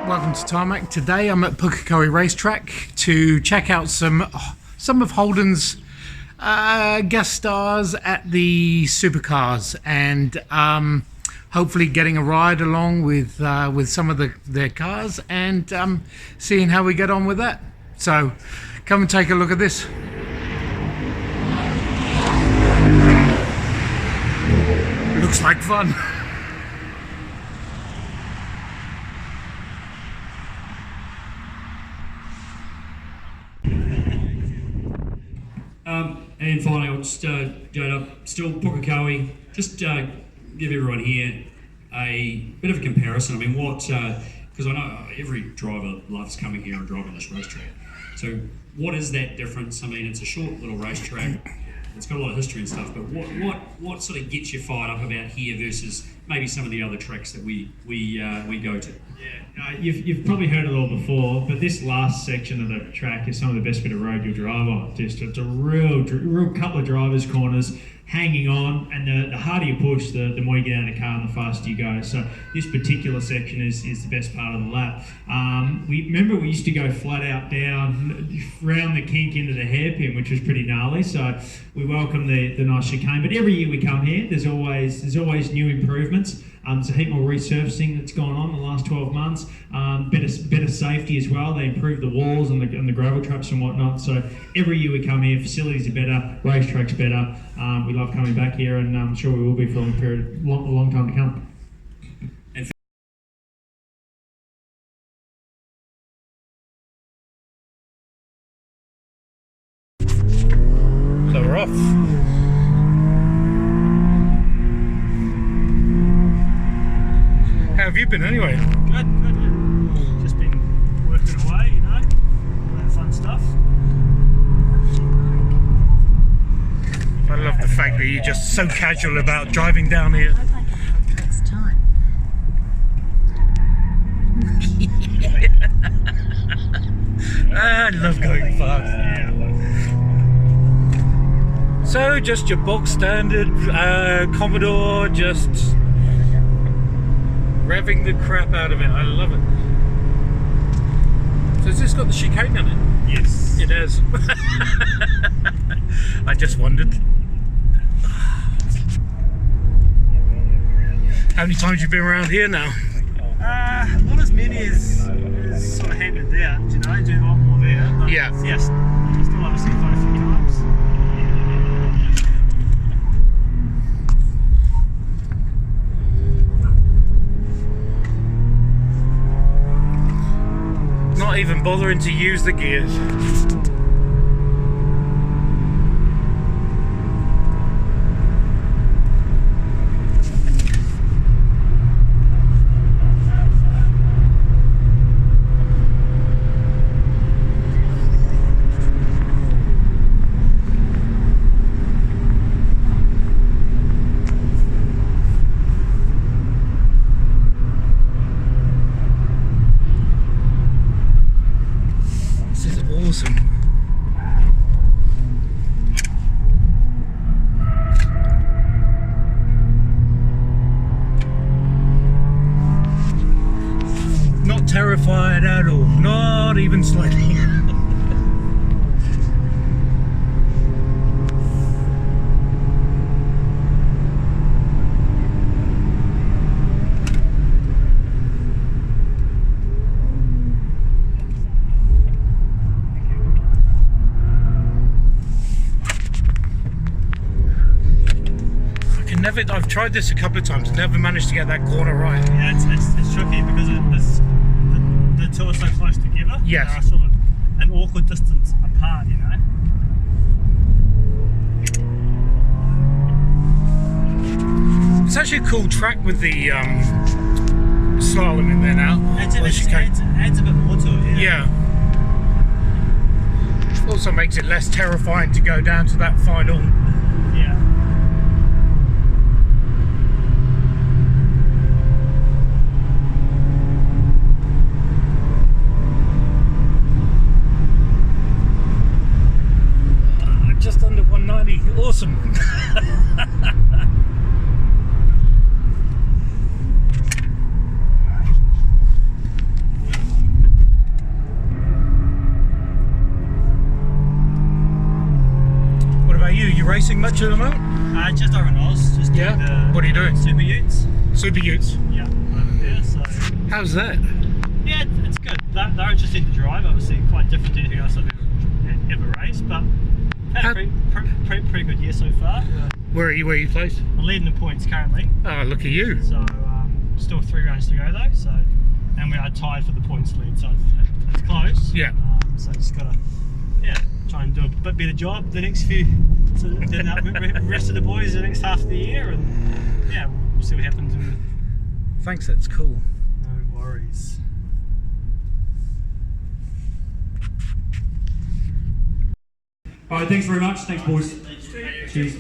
Welcome to Tarmac. Today I'm at Pukekohe Racetrack to check out some of Holden's guest stars at the supercars, and hopefully getting a ride along with some of their cars, and seeing how we get on with that. So come and take a look at this. Looks like fun. And finally, I'll just go up, still Pukekohe, just give everyone here a bit of a comparison. I mean, because I know every driver loves coming here and driving this racetrack. So what is that difference? I mean, it's a short little racetrack. It's got a lot of history and stuff, but what sort of gets you fired up about here versus maybe some of the other tracks that we go to? Yeah, you've probably heard it all before, but this last section of the track is some of the best bit of road you'll drive on. Just it's a real couple of drivers' corners, hanging on, and the harder you push, the more you get out of the car and the faster you go. So this particular section is the best part of the lap. We used to go flat out down, round the kink into the hairpin, which was pretty gnarly. So we welcome the nice chicane. But every year we come here, there's always new improvements. There's a heap more resurfacing that's gone on in the last 12 months. Better safety as well. They improved the walls and the gravel traps and whatnot. So every year we come here, facilities are better, racetrack's better. We love coming back here, and I'm sure we will be for a long time to come. So we're off. How have you been anyway? Good. Just been working away, all that fun stuff. I love the fact that you're just so casual about driving down here. Next time. I love going fast. So just your box standard Commodore, just revving the crap out of it. I love it. So has this got the chicane on it? Yes. It has. I just wondered. How many times have you been around here now? Not as many as sort of handed out, do a lot more there. But Yeah. Yes. Still obviously quite a few times. Not even bothering to use the gears. Awesome. Not terrified at all, not even slightly. I've tried this a couple of times, never managed to get that corner right. Yeah, it's tricky because the two are so close together. Yes. They are sort of an awkward distance apart, It's actually a cool track with the slalom in there now. Adds a bit more to it, yeah. Also makes it less terrifying to go down to that final. Yeah. Just under 190. Awesome. racing much at the moment? Just over in Oz, just Yeah? doing the What are you doing? Super Utes. Super Utes. Yeah, over there. So How's that? yeah, it's good. They're interesting to drive. Obviously, quite different to anything else I've ever raced, but had a pretty good year so far. Where are you placed? We're leading the points currently, Oh, look at you. so still 3 rounds to go though. So, and we are tied for the points lead, so it's close. Yeah. So just gotta try and do a bit better job the next few. So then the rest of the boys the next half of the year, and yeah, we'll see what happens. Thanks, that's cool. No worries. All right, thanks very much. Thanks, boys. Cheers.